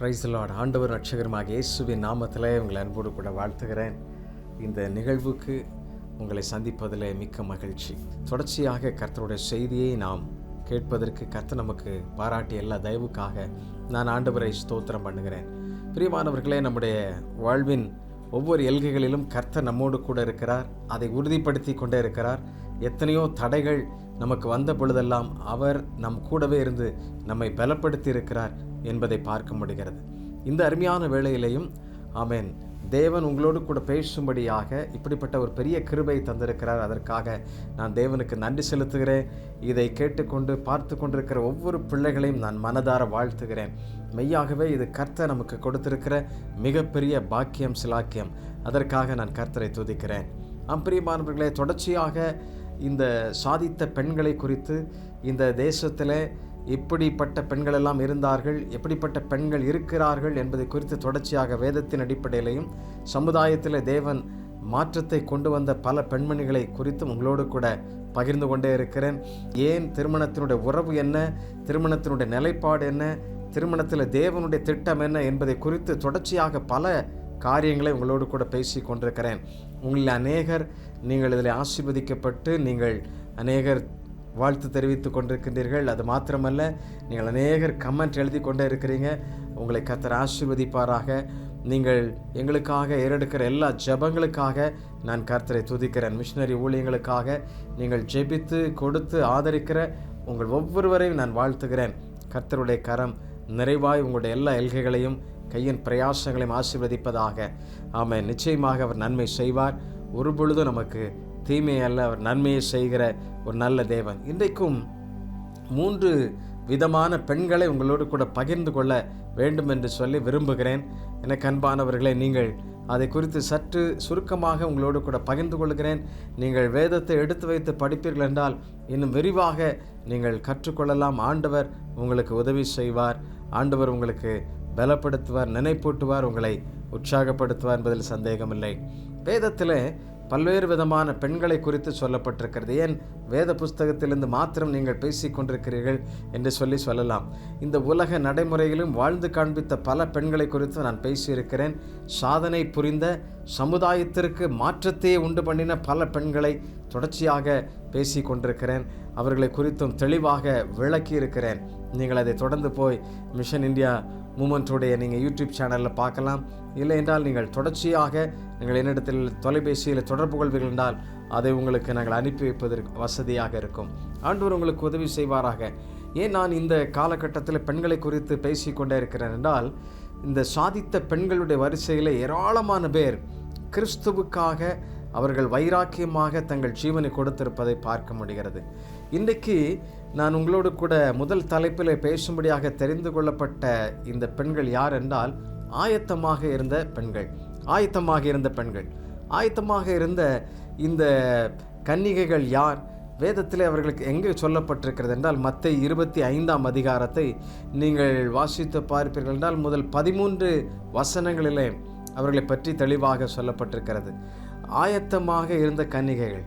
Praise the Lord. ஆண்டவர் ரட்சகருமாக இயேசுவின் நாமத்தில் உங்களை அன்போடு கூட வாழ்த்துகிறேன். இந்த நிகழ்வுக்கு உங்களை சந்திப்பதில் மிக்க மகிழ்ச்சி. தொடர்ச்சியாக கர்த்தருடைய செய்தியை நாம் கேட்பதற்கு கர்த்தர் நமக்கு பாராட்டிய எல்லா தயவுக்காக நான் ஆண்டவரை ஸ்தோத்திரம் பண்ணுகிறேன். பிரியமானவர்களே, நம்முடைய வாழ்வின் ஒவ்வொரு எல்கைகளிலும் கர்த்தர் நம்மோடு கூட இருக்கிறார். அதை உறுதிப்படுத்தி கொண்டே இருக்கிறார். எத்தனையோ தடைகள் நமக்கு வந்த பொழுதெல்லாம் அவர் நம் கூடவே இருந்து நம்மை பலப்படுத்தி இருக்கிறார் என்பதை பார்க்க முடிகிறது. இந்த அருமையான வேளையிலையும் ஆமென், தேவன் உங்களோடு கூட பேசும்படியாக இப்படிப்பட்ட ஒரு பெரிய கிருபை தந்திருக்கிறார். அதற்காக நான் தேவனுக்கு நன்றி செலுத்துகிறேன். இதை கேட்டுக்கொண்டு பார்த்து கொண்டிருக்கிற ஒவ்வொரு பிள்ளைகளையும் நான் மனதார வாழ்த்துகிறேன். மெய்யாகவே இது கர்த்தர் நமக்கு கொடுத்திருக்கிற மிகப்பெரிய பாக்கியம், சிலாக்கியம். அதற்காக நான் கர்த்தரை துதிக்கிறேன். பிரியமானவர்களே, தொடர்ச்சியாக இந்த சாதித்த பெண்களை குறித்து, இந்த தேசத்தில் இப்படிப்பட்ட பெண்கள் எல்லாம் இருந்தார்கள், எப்படிப்பட்ட பெண்கள் இருக்கிறார்கள் என்பதை குறித்து தொடர்ச்சியாக வேதத்தின் அடிப்படையிலையும் சமுதாயத்தில் தேவன் மாற்றத்தை கொண்டு வந்த பல பெண்மணிகளை குறித்து உங்களோடு கூட பகிர்ந்து கொண்டே இருக்கிறேன். ஏன் திருமணத்தினுடைய உறவு என்ன, திருமணத்தினுடைய நிலைப்பாடு என்ன, திருமணத்தில் தேவனுடைய திட்டம் என்ன என்பதை குறித்து தொடர்ச்சியாக பல காரியங்களை உங்களோடு கூட பேசி கொண்டிருக்கிறேன். உங்களில் அநேகர் நீங்கள் இதில் ஆசீர்வதிக்கப்பட்டு நீங்கள் அநேகர் வாழ்த்து தெரிவித்து கொண்டிருக்கின்றீர்கள். அது மாத்திரமல்ல, நீங்கள் அநேகர் கமெண்ட் எழுதி கொண்டே இருக்கிறீங்க. உங்களை கர்த்தர் ஆசீர்வதிப்பாராக. நீங்கள் எங்களுக்காக ஏறெடுக்கிற எல்லா ஜெபங்களுக்காக நான் கர்த்தரை துதிக்கிறேன். மிஷனரி ஊழியங்களுக்காக நீங்கள் ஜெபித்து கொடுத்து ஆதரிக்கிற உங்கள் ஒவ்வொருவரையும் நான் வாழ்த்துகிறேன். கர்த்தருடைய கரம் நிறைவாய் உங்களுடைய எல்லா எல்கைகளையும் கையின் பிரயாசங்களையும் ஆசீர்வதிப்பதாக. ஆமென். நிச்சயமாக அவர் நன்மை செய்வார். ஒரு பொழுதும் நமக்கு தீமை அல்ல, அவர் நன்மையை செய்கிற ஒரு நல்ல தேவன். இன்றைக்கும் 3 விதமான பெண்களை உங்களோடு கூட பகிர்ந்து கொள்ள வேண்டும் என்று சொல்லி விரும்புகிறேன். எனக்கு அன்பானவர்களே, நீங்கள் அதை குறித்து சற்று சுருக்கமாக உங்களோடு கூட பகிர்ந்து கொள்கிறேன். நீங்கள் வேதத்தை எடுத்து வைத்து படிப்பீர்கள் என்றால் இன்னும் விரிவாக நீங்கள் கற்றுக்கொள்ளலாம். ஆண்டவர் உங்களுக்கு உதவி செய்வார். ஆண்டவர் உங்களுக்கு பலப்படுத்துவார், நினைப்பூட்டுவார், உங்களை உற்சாகப்படுத்துவார் என்பதில் சந்தேகமில்லை. வேதத்தில் பல்வேறு விதமான பெண்களை குறித்து சொல்லப்பட்டிருக்கிறது. ஏன் வேத புஸ்தகத்திலிருந்து மாத்திரம் நீங்கள் பேசிக் கொண்டிருக்கிறீர்கள் என்று சொல்லலாம். இந்த உலக நடைமுறையிலும் வாழ்ந்து காண்பித்த பல பெண்களை குறித்து நான் பேசியிருக்கிறேன். சாதனை புரிந்த, சமுதாயத்திற்கு மாற்றத்தையே உண்டு பண்ணின பல பெண்களை தொடர்ச்சியாக பேசி கொண்டிருக்கிறேன். அவர்களை குறித்தும் தெளிவாக விளக்கி இருக்கிறேன். நீங்கள் அதை தொடர்ந்து போய் மிஷன் இந்தியா மூமெண்ட்டுடைய நீங்கள் யூடியூப் சேனலில் பார்க்கலாம். இல்லை என்றால் நீங்கள் தொடர்ச்சியாக நீங்கள் என்னிடத்தில் தொலைபேசியில் தொடர்பு கொள்வீர்கள் என்றால் அதை உங்களுக்கு நாங்கள் அனுப்பி வைப்பதற்கு வசதியாக இருக்கும். ஆண்டவர் உங்களுக்கு உதவி செய்வாராக. ஏன் நான் இந்த காலகட்டத்தில் பெண்களை குறித்து பேசி கொண்டே இருக்கிறேன் என்றால், இந்த சாதித்த பெண்களுடைய வரிசையில் ஏராளமான பேர் கிறிஸ்துவுக்காக அவர்கள் வைராக்கியமாக தங்கள் ஜீவனை கொடுத்திருப்பதை பார்க்க முடிகிறது. இன்றைக்கு நான் உங்களோடு கூட முதல் தலைப்பில் பேசும்படியாக தெரிந்து கொள்ளப்பட்ட இந்த பெண்கள் யார் என்றால், ஆயத்தமாக இருந்த பெண்கள். ஆயத்தமாக இருந்த இந்த கன்னிகைகள் யார்? வேதத்தில் அவர்களுக்கு எங்கே சொல்லப்பட்டிருக்கிறது என்றால், மத்தேயு 25ஆம் அதிகாரத்தை நீங்கள் வாசித்து பார்ப்பீர்கள் என்றால் முதல் 13 வசனங்களிலே அவர்களை பற்றி தெளிவாக சொல்லப்பட்டிருக்கிறது. ஆயத்தமாக இருந்த கன்னிகைகள்.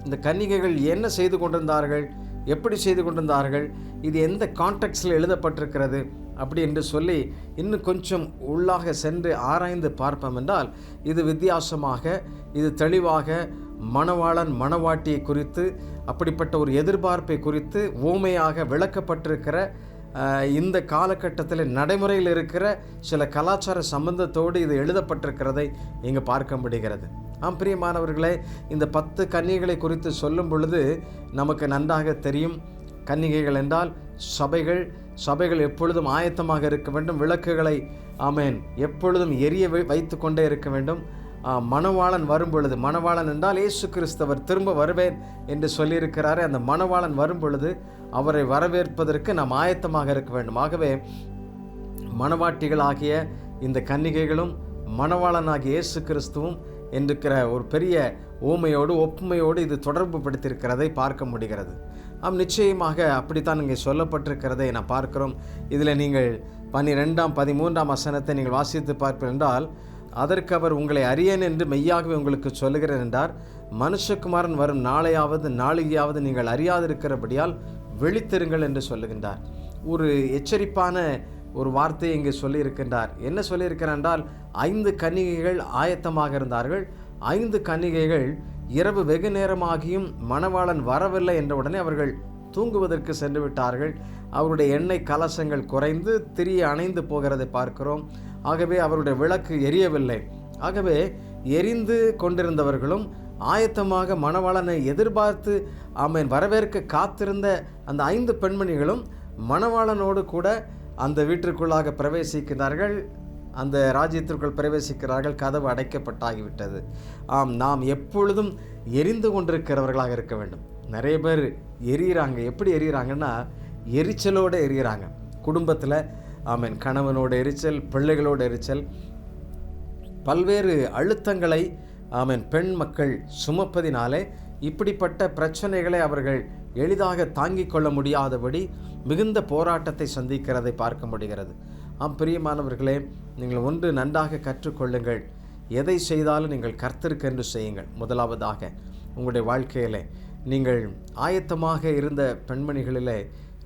இந்த கன்னிகைகள் என்ன செய்து கொண்டிருந்தார்கள், எப்படி செய்து கொண்டிருந்தார்கள், இது எந்த கான்டெக்ஸ்டில் எழுதப்பட்டிருக்கிறது அப்படி என்று சொல்லி இன்னும் கொஞ்சம் உள்ளாக சென்று ஆராய்ந்து பார்ப்போம் என்றால், இது வித்தியாசமாக, இது தெளிவாக மணவாளன் மணவாட்டியை குறித்து, அப்படிப்பட்ட ஒரு எதிர்பார்ப்பை குறித்து ஓமையாக விளக்கப்பட்டிருக்கிற இந்த காலகட்டத்தில் நடைமுறையில் இருக்கிற சில கலாச்சார சம்பந்தத்தோடு இது எழுதப்பட்டிருக்கிறதை இங்கு பார்க்க முடிகிறது. பிரியமானவர்களே, இந்த 10 கன்னிகைகளை குறித்து சொல்லும் பொழுது நமக்கு நன்றாக தெரியும். கன்னிகைகள் என்றால் சபைகள் எப்பொழுதும் ஆயத்தமாக இருக்க வேண்டும். விளக்குகளை ஆமென் எப்பொழுதும் எரிய வைத்து கொண்டே இருக்க வேண்டும். மணவாளன் வரும் பொழுது, மணவாளன் என்றால் இயேசு கிறிஸ்தவர் திரும்ப வருவேன் என்று சொல்லியிருக்கிறாரே, அந்த மணவாளன் வரும் பொழுது அவரை வரவேற்பதற்கு நாம் ஆயத்தமாக இருக்க வேண்டும். ஆகவே மணவாட்டிகளாகிய இந்த கன்னிகைகளும் மணவாளனாகிய இயேசு கிறிஸ்துவும் என்கிற ஒரு பெரிய ஒப்புமையோடு இது தொடர்பு படுத்தியிருக்கிறதை பார்க்க முடிகிறது. நிச்சயமாக அப்படித்தான் இங்கே சொல்லப்பட்டிருக்கிறதை நான் பார்க்கிறோம். இதில் நீங்கள் 12ஆம் 13ஆம் வசனத்தை நீங்கள் வாசித்து பார்ப்பீர்கள் என்றால், அதற்கு அவர் உங்களை அறியேன் என்று மெய்யாகவே உங்களுக்கு சொல்லுகிறேன் என்றார். மனுஷகுமாரன் வரும் நாளையாவது நீங்கள் அறியாதிருக்கிறபடியால் விழித்திருங்கள் என்று சொல்லுகின்றார். ஒரு எச்சரிப்பான ஒரு வார்த்தையை இங்கே சொல்லியிருக்கின்றார். என்ன சொல்லியிருக்கிறார் என்றால், 5 கன்னிகைகள் ஆயத்தமாக இருந்தார்கள். 5 கன்னிகைகள் இரவு வெகு நேரமாகியும் மணவாளன் வரவில்லை என்ற உடனே அவர்கள் தூங்குவதற்கு சென்று விட்டார்கள். அவருடைய எண்ணெய் கலசங்கள் குறைந்து திரிய அணைந்து போகிறதை பார்க்கிறோம். ஆகவே அவருடைய விளக்கு எரியவில்லை. ஆகவே எரிந்து கொண்டிருந்தவர்களும் ஆயத்தமாக மணவாளனை எதிர்பார்த்து வரவேற்க காத்திருந்த அந்த 5 பெண்மணிகளும் மணவாளனோடு கூட அந்த வீட்டிற்குள்ளாக பிரவேசிக்கிறார்கள். அந்த ராஜ்யத்திற்குள் பிரவேசிக்கிறார்கள். கதவு அடைக்கப்பட்டாகிவிட்டது. நாம் எப்பொழுதும் எரிந்து கொண்டிருக்கிறவர்களாக இருக்க வேண்டும். நிறைய பேர் எரியிறாங்க. எப்படி எரியிறாங்கன்னா, எரிச்சலோடு எரியிறாங்க. குடும்பத்தில் கணவனோட எரிச்சல், பிள்ளைகளோட எரிச்சல், பல்வேறு அழுத்தங்களை பெண் மக்கள் சுமப்பதினாலே இப்படிப்பட்ட பிரச்சனைகளை அவர்கள் எளிதாக தாங்கிக் கொள்ள முடியாதபடி மிகுந்த போராட்டத்தை சந்திக்கிறதை பார்க்க முடிகிறது. பிரியமானவர்களே, நீங்கள் ஒன்று நன்றாக கற்றுக்கொள்ளுங்கள். எதை செய்தாலும் நீங்கள் கர்த்தருக்கென்று செய்யுங்கள். முதலாவதாக உங்களுடைய வாழ்க்கையிலே நீங்கள் ஆயத்தமாக இருந்த பெண்மணிகளிலே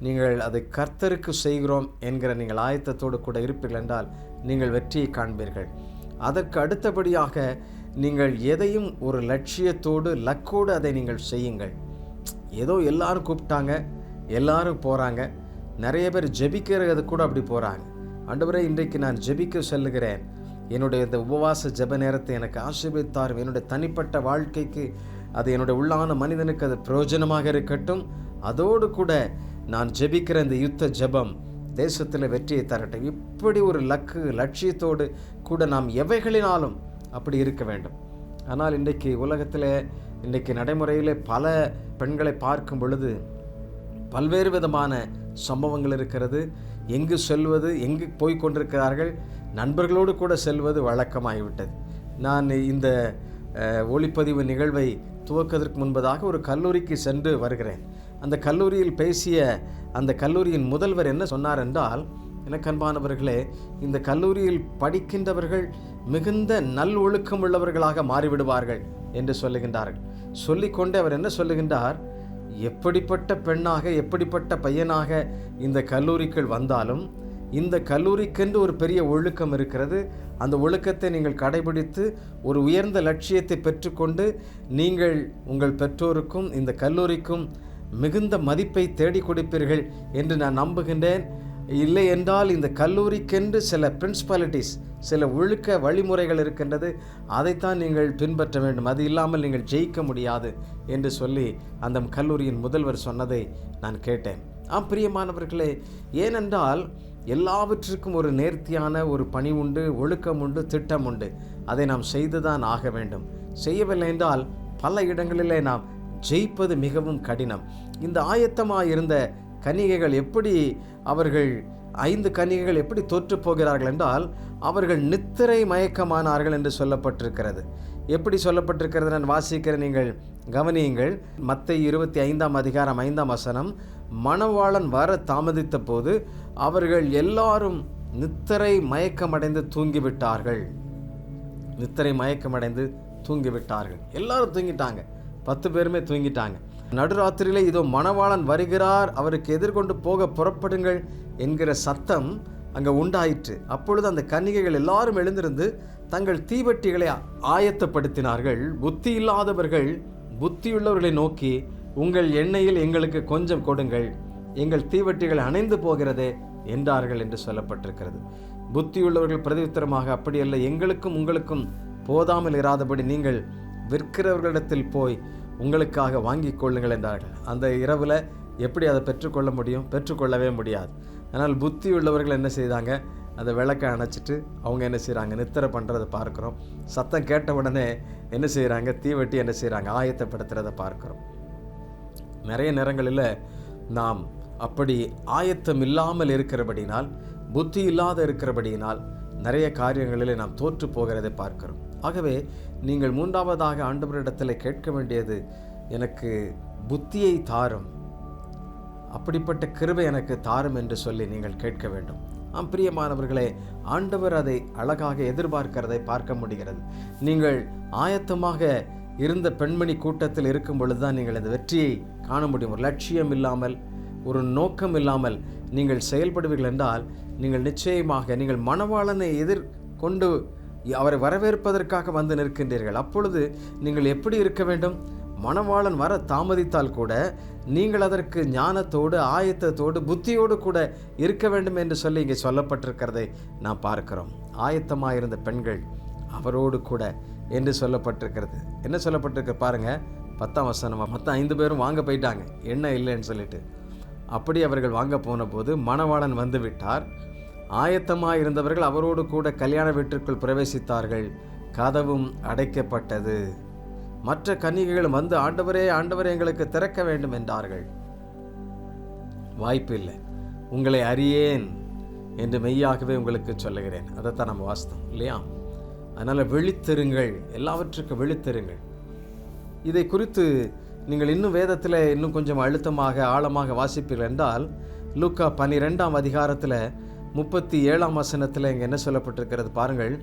நீங்கள் அதை கர்த்தருக்கு செய்கிறோம் என்கிற நீங்கள் ஆயத்தத்தோடு கூட இருப்பீர்கள் என்றால் நீங்கள் வெற்றியை காண்பீர்கள். அதற்கு அடுத்தபடியாக நீங்கள் எதையும் ஒரு லட்சியத்தோடு லக்கோடு அதை நீங்கள் செய்யுங்கள். ஏதோ எல்லாரும் கூப்பிட்டாங்க, எல்லாரும் போகிறாங்க. நிறைய பேர் ஜெபிக்கிறது கூட அப்படி போகிறாங்க. ஆண்டவரே, இன்றைக்கு நான் ஜெபிக்க செல்லுகிறேன். என்னுடைய இந்த உபவாச ஜெப நேரத்தை எனக்கு ஆசீர்வதித்தாரும். என்னுடைய தனிப்பட்ட வாழ்க்கைக்கு அது என்னுடைய உள்ளான மனிதனுக்கு அது பிரயோஜனமாக இருக்கட்டும். அதோடு கூட நான் ஜெபிக்கிற இந்த யுத்த ஜெபம் தேசத்தில் வெற்றியை தரட்டும். இப்படி ஒரு லட்சியத்தோடு கூட நாம் எவைகளினாலும் அப்படி இருக்க வேண்டும். ஆனால் இன்றைக்கு உலகத்தில் இன்றைக்கு நடைமுறையில் பல பெண்களை பார்க்கும் பொழுது பல்வேறு விதமான சம்பவங்கள் இருக்கிறது. எங்கு செல்வது, எங்கு போய் கொண்டிருக்கிறார்கள், நண்பர்களோடு கூட செல்வது வழக்கமாகிவிட்டது. நான் இந்த ஒளிப்பதிவு நிகழ்வை துவக்கதற்கு முன்பதாக ஒரு கல்லூரிக்கு சென்று வருகிறேன். அந்த கல்லூரியில் பேசிய அந்த கல்லூரியின் முதல்வர் என்ன சொன்னார் என்றால், எனக்கு அன்பானவர்களே, இந்த கல்லூரியில் படிக்கின்றவர்கள் மிகுந்த நல் ஒழுக்கம் உள்ளவர்களாக மாறிவிடுவார்கள் என்று சொல்லுகின்றார்கள். சொல்லிக்கொண்டே அவர் என்ன சொல்லுகின்றார், எப்படிப்பட்ட பெண்ணாக எப்படிப்பட்ட பையனாக இந்த கல்லூரிக்குள் வந்தாலும் இந்த கல்லூரிக்கென்று ஒரு பெரிய ஒழுக்கம் இருக்கிறது. அந்த ஒழுக்கத்தை நீங்கள் கடைபிடித்து ஒரு உயர்ந்த லட்சியத்தை பெற்றுக்கொண்டு நீங்கள் உங்கள் பெற்றோருக்கும் இந்த கல்லூரிக்கும் மிகுந்த மதிப்பை தேடி கொடுப்பீர்கள் என்று நான் நம்புகின்றேன். இல்லை என்றால் இந்த கல்லூரிக்கென்று சில பிரின்சிபாலிட்டிஸ், சில ஒழுக்க வழிமுறைகள் இருக்கின்றது, அதைத்தான் நீங்கள் பின்பற்ற வேண்டும். அது இல்லாமல் நீங்கள் ஜெயிக்க முடியாது என்று சொல்லி அந்த கல்லூரியின் முதல்வர் சொன்னதை நான் கேட்டேன். பிரியமானவர்களே, ஏனென்றால் எல்லாவற்றுக்கும் ஒரு நேர்த்தியான ஒரு பணி உண்டு, ஒழுக்கம் உண்டு, திட்டம் உண்டு. அதை நாம் செய்துதான் ஆக வேண்டும். செய்யவில்லை என்றால் பல இடங்களிலே நாம் ஜெயிப்பது மிகவும் கடினம். இந்த ஆயத்தமாக இருந்த கன்னிகைகள் எப்படி, அவர்கள் 5 கன்னிகைகள் எப்படி தோற்று போகிறார்கள் என்றால், அவர்கள் நித்திரை மயக்கமானார்கள் என்று சொல்லப்பட்டிருக்கிறது. எப்படி சொல்லப்பட்டிருக்கிறது நான் வாசிக்கிற, நீங்கள் கவனியுங்கள். மத்தேயு 25 அதிகாரம் 5 வசனம், மணவாளன் வர தாமதித்த போது அவர்கள் எல்லாரும் நித்திரை மயக்கமடைந்து தூங்கிவிட்டார்கள். நித்திரை மயக்கமடைந்து தூங்கிவிட்டார்கள். எல்லாரும் தூங்கிட்டாங்க. 10 பேருமே தூங்கிட்டாங்க. நடுராத்திரியிலே இதோ மணவாளன் வருகிறார், அவருக்கு எதிர்கொண்டு போக புறப்படுங்கள் என்கிற சத்தம் அங்கே உண்டாயிற்று. அப்பொழுது அந்த கன்னிகைகள் எல்லாரும் எழுந்திருந்து தங்கள் தீவெட்டிகளை ஆயத்தப்படுத்தினார்கள். புத்தி இல்லாதவர்கள் புத்தியுள்ளவர்களை நோக்கி, உங்கள் எண்ணெயில் எங்களுக்கு கொஞ்சம் கொடுங்கள், எங்கள் தீவெட்டிகள் அணைந்து போகிறதே என்றார்கள் என்று சொல்லப்பட்டிருக்கிறது. புத்தியுள்ளவர்கள் பிரதியுத்தரமாக, அப்படியல்ல, எங்களுக்கும் உங்களுக்கும் போதாமல் இராதபடி நீங்கள் விற்கிறவர்களிடத்தில் போய் உங்களுக்காக வாங்கி கொள்ளுங்கள் என்றார்கள். அந்த இரவில் எப்படி அதை பெற்றுக்கொள்ள முடியும்? பெற்றுக்கொள்ளவே முடியாது. ஆனால் புத்தி உள்ளவர்கள் என்ன செய்தாங்க, அந்த விளக்கை அணைச்சிட்டு அவங்க என்ன செய்கிறாங்க, நித்திரை பண்ணுறதை பார்க்குறோம். சத்தம் கேட்ட உடனே என்ன செய்கிறாங்க, தீவெட்டி என்ன செய்கிறாங்க, ஆயத்தப்படுத்துகிறத பார்க்குறோம். நிறைய நேரங்களில் நாம் அப்படி ஆயத்தம் இல்லாமல் இருக்கிறபடினால், புத்தி இல்லாத இருக்கிறபடியினால் நிறைய காரியங்களில் நாம் தோற்று போகிறதை பார்க்கிறோம். ஆகவே நீங்கள் 3வதாக ஆண்டவரிடத்தில் கேட்க வேண்டியது, எனக்கு புத்தியை தாரும், அப்படிப்பட்ட கிருபை எனக்கு தாரும் என்று சொல்லி நீங்கள் கேட்க வேண்டும். பிரியமானவர்களே, ஆண்டவர் அதை அழகாக எதிர்பார்க்கிறதை பார்க்க முடிகிறது. நீங்கள் ஆயத்தமாக இருந்த பெண்மணி கூட்டத்தில் இருக்கும் பொழுது தான் நீங்கள் இந்த வெற்றியை காண முடியும். ஒரு லட்சியம் இல்லாமல், ஒரு நோக்கம் இல்லாமல் நீங்கள் செயல்படுவீர்கள் என்றால் நீங்கள் நிச்சயமாக நீங்கள் மணவாளனை எதிர்கொண்டு அவரை வரவேற்பதற்காக வந்து நிற்கின்றீர்கள். அப்பொழுது நீங்கள் எப்படி இருக்க வேண்டும்? மணவாளன் வர தாமதித்தால் கூட நீங்கள் அதற்கு ஞானத்தோடு, ஆயத்தத்தோடு, புத்தியோடு கூட இருக்க வேண்டும் என்று சொல்லி இங்கே சொல்லப்பட்டிருக்கிறதை நாம் பார்க்கிறோம். ஆயத்தமாயிருந்த பெண்கள் அவரோடு கூட என்று சொல்லப்பட்டிருக்கிறது. என்ன சொல்லப்பட்டிருக்கு பாருங்க, 10ஆம் வசனம். மொத்தம் 5 பேரும் வாங்க போயிட்டாங்க, எண்ணெய் இல்லைன்னு சொல்லிட்டு. அப்படி அவர்கள் வாங்க போன போது மணவாளன் வந்து விட்டார். ஆயத்தமாக இருந்தவர்கள் அவரோடு கூட கல்யாண வீட்டிற்குள் பிரவேசித்தார்கள். கதவும் அடைக்கப்பட்டது. மற்ற கன்னிகைகளும் வந்து, ஆண்டவரே ஆண்டவரே எங்களுக்கு திறக்க வேண்டும் என்றார்கள். வாய்ப்பு இல்லை. உங்களை அறியேன் என்று மெய்யாகவே உங்களுக்கு சொல்லுகிறேன். அதைத்தான் நம்ம வாஸ்தவம் இல்லையா? அதனால் விழித்திருங்கள், எல்லாவற்றுக்கும் விழித்திருங்கள். இதை குறித்து நீங்கள் இன்னும் வேதத்தில் இன்னும் கொஞ்சம் அழுத்தமாக ஆழமாக வாசிப்பீர்கள் என்றால் லூக்கா 12ஆம் அதிகாரத்தில் 37ஆம் வசனத்தில் இங்கே என்ன சொல்லப்பட்டிருக்கிறது பாருங்கள்.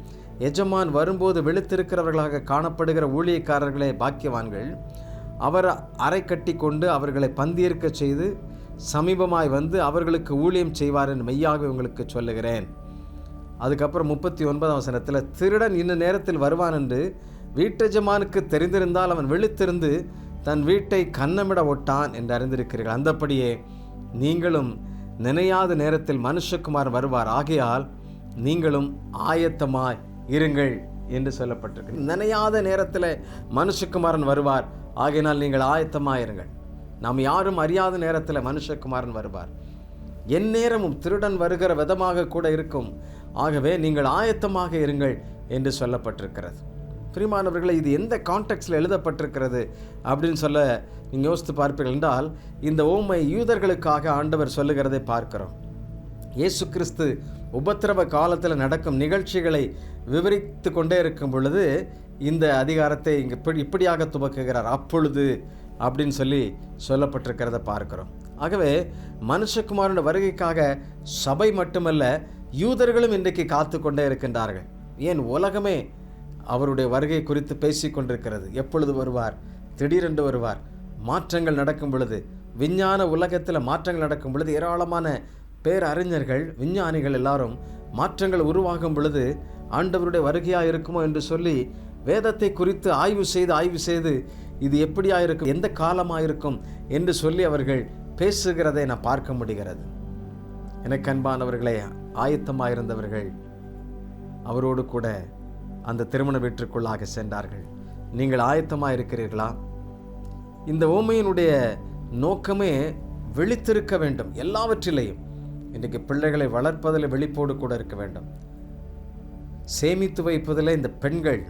எஜமான் வரும்போது விழித்திருக்கிறவர்களாக காணப்படுகிற ஊழியக்காரர்களே பாக்கியவான்கள். அவர் அறை கட்டி கொண்டு அவர்களை பந்தியிருக்க செய்து சமீபமாய் வந்து அவர்களுக்கு ஊழியம் செய்வார் என்று மெய்யாக உங்களுக்கு சொல்லுகிறேன். அதுக்கப்புறம் 39ஆம் வசனத்தில் திருடன் இன்னும் நேரத்தில் வருவான் என்று வீட்டெஜமானுக்கு தெரிந்திருந்தால் அவன் விழித்திருந்து தன் வீட்டை கன்னமிட ஒட்டான் என்று அறிந்திருக்கிறீர்கள். அந்தப்படியே நீங்களும் நினையாத நேரத்தில் மனுஷகுமார் வருவார். ஆகையால் நீங்களும் ஆயத்தமாய் இருங்கள் என்று சொல்லப்பட்டிருக்கு. நினையாத நேரத்தில் மனுஷகுமாரன் வருவார். ஆகையினால் நீங்கள் ஆயத்தமாய் இருங்கள். நாம் யாரும் அறியாத நேரத்தில் மனுஷகுமாரன் வருவார். எந்நேரமும் திருடன் வருகிற விதமாக கூட இருக்கும். ஆகவே நீங்கள் ஆயத்தமாக இருங்கள் என்று சொல்லப்பட்டிருக்கிறது. பிரியமானவர்களை, இது எந்த கான்டெக்ஸ்டில் எழுதப்பட்டிருக்கிறது அப்படின்னு சொல்ல நீங்கள் யோசித்து பார்ப்பீர்கள் என்றால் இந்த ஓமை யூதர்களுக்காக ஆண்டவர் சொல்லுகிறதை பார்க்கிறோம். இயேசு கிறிஸ்து உபத்திரவ காலத்தில் நடக்கும் நிகழ்ச்சிகளை விவரித்து கொண்டே இருக்கும் பொழுது இந்த அதிகாரத்தை இங்கே இப்படியாக துவக்குகிறார். அப்பொழுது அப்படின்னு சொல்லப்பட்டிருக்கிறத பார்க்கிறோம். ஆகவே மனுஷகுமாரனுடைய வருகைக்காக சபை மட்டுமல்ல, யூதர்களும் இன்றைக்கு காத்து கொண்டே இருக்கின்றார்கள். ஏன், உலகமே அவருடைய வருகை குறித்து பேசி கொண்டிருக்கிறது. எப்பொழுது வருவார்? திடீரென்று வருவார். மாற்றங்கள் நடக்கும் பொழுது, விஞ்ஞான உலகத்தில் மாற்றங்கள் நடக்கும் பொழுது ஏராளமான பேரறிஞர்கள், விஞ்ஞானிகள் எல்லாரும் மாற்றங்கள் உருவாகும் பொழுது ஆண்டவருடைய வருகையாக இருக்குமோ என்று சொல்லி வேதத்தை குறித்து ஆய்வு செய்து இது எப்படியாக இருக்கும், எந்த காலமாக இருக்கும் என்று சொல்லி அவர்கள் பேசுகிறதை நான் பார்க்க முடிகிறது. எனக்கு அன்பானவர்களே, ஆயத்தமாக இருந்தவர்கள் அவரோடு கூட அந்த திருமண வீட்டிற்குள்ளாக சென்றார்கள். நீங்கள் ஆயத்தமாக இருக்கிறீர்களா? இந்த ஓமையினுடைய நோக்கமே விழித்திருக்க வேண்டும். எல்லாவற்றிலையும் இன்றைக்கு பிள்ளைகளை வளர்ப்பதில் விழிப்போடு கூட இருக்க வேண்டும். சேமித்து வைப்பதில் இந்த பெண்கள்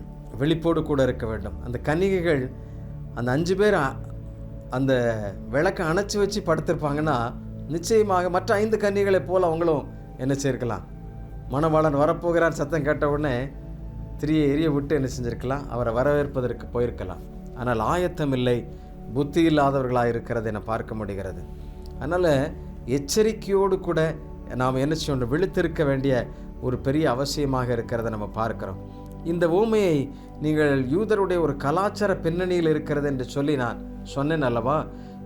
விழிப்போடு கூட இருக்க வேண்டும். அந்த கன்னிகைகள், அந்த 5 பேர் அந்த விளக்கை அணைச்சி வச்சு படுத்திருப்பாங்கன்னா நிச்சயமாக மற்ற 5 கன்னிகளை போல் அவங்களும் என்ன செய்திருக்கலாம்? மணவாளன் வரப்போகிறார் சத்தம் கேட்ட உடனே திரியை எரிய விட்டு என்ன செஞ்சிருக்கலாம்? அவரை வரவேற்பதற்கு போயிருக்கலாம். ஆனால் ஆயத்தம் இல்லை, புத்தி இல்லாதவர்களாக இருக்கிறது என பார்க்க முடிகிறது. அதனால் எச்சரிக்கையோடு கூட நாம் என்ன செய்யணும்? விழித்திருக்க வேண்டிய ஒரு பெரிய அவசியமாக இருக்கிறத நம்ம பார்க்கிறோம். இந்த ஊமையை நீங்கள் யூதருடைய ஒரு கலாச்சார பின்னணியில் இருக்கிறது என்று சொல்லி நான் சொன்னேன் அல்லவா?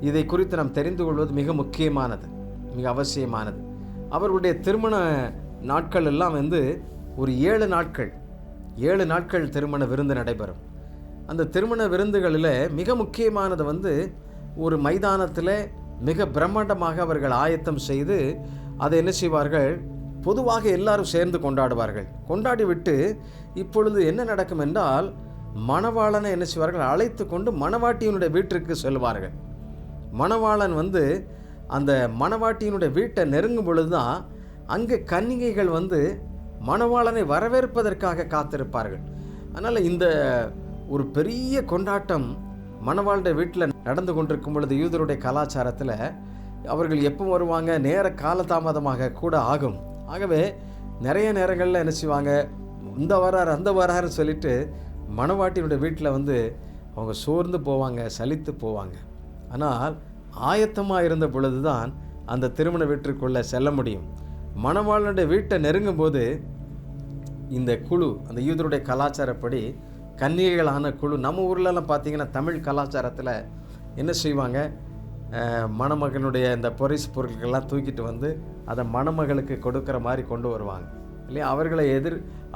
இதை குறித்து நாம் தெரிந்து கொள்வது மிக முக்கியமானது, மிக அவசியமானது. அவர்களுடைய திருமண நாட்கள் எல்லாம் ஒரு 7 நாட்கள் திருமண விருந்து நடைபெறும். அந்த திருமண விருந்துகளில் மிக முக்கியமானது ஒரு மைதானத்தில் மிக பிரம்மாண்டமாக அவர்கள் ஆயத்தம் செய்து அதை என்ன செய்வார்கள்? பொதுவாக எல்லாரும் சேர்ந்து கொண்டாடுவார்கள். கொண்டாடிவிட்டு இப்பொழுது என்ன நடக்கும் என்றால், மணவாளனை என்ன செய்வார்கள்? அழைத்து கொண்டு மணவாட்டியினுடைய வீட்டிற்கு செல்வார்கள். மணவாளன் அந்த மணவாட்டியினுடைய வீட்டை நெருங்கும் பொழுது தான் அங்கே கன்னிகைகள் மணவாளனை வரவேற்பதற்காக காத்திருப்பார்கள். அதனால் இந்த ஒரு பெரிய கொண்டாட்டம் மணவாளுடைய வீட்டில் நடந்து கொண்டிருக்கும் பொழுது யூதருடைய கலாச்சாரத்தில் அவர்கள் எப்போ வருவாங்க? நேர காலதாமதமாக கூட ஆகும். ஆகவே நிறைய நேரங்களில் என்ன செய்வாங்க? இந்த வராரு அந்த வராருன்னு சொல்லிட்டு மணவாட்டியினுடைய வீட்டில் அவங்க சோர்ந்து போவாங்க, சலித்து போவாங்க. ஆனால் ஆயத்தமாக இருந்த பொழுது தான் அந்த திருமண வீட்டிற்குள்ளே செல்ல முடியும். மணவாளனுடைய வீட்டை நெருங்கும் போது இந்த குழு, அந்த யூதருடைய கலாச்சாரப்படி கன்னிகைகளான குழு, நம்ம ஊர்லலாம் பார்த்திங்கன்னா தமிழ் கலாச்சாரத்தில் என்ன செய்வாங்க? மணமகனுடைய இந்த பரிசு பொருட்கள்லாம் தூக்கிட்டு வந்து அதை மணமகளுக்கு கொடுக்குற மாதிரி கொண்டு வருவாங்க இல்லையா.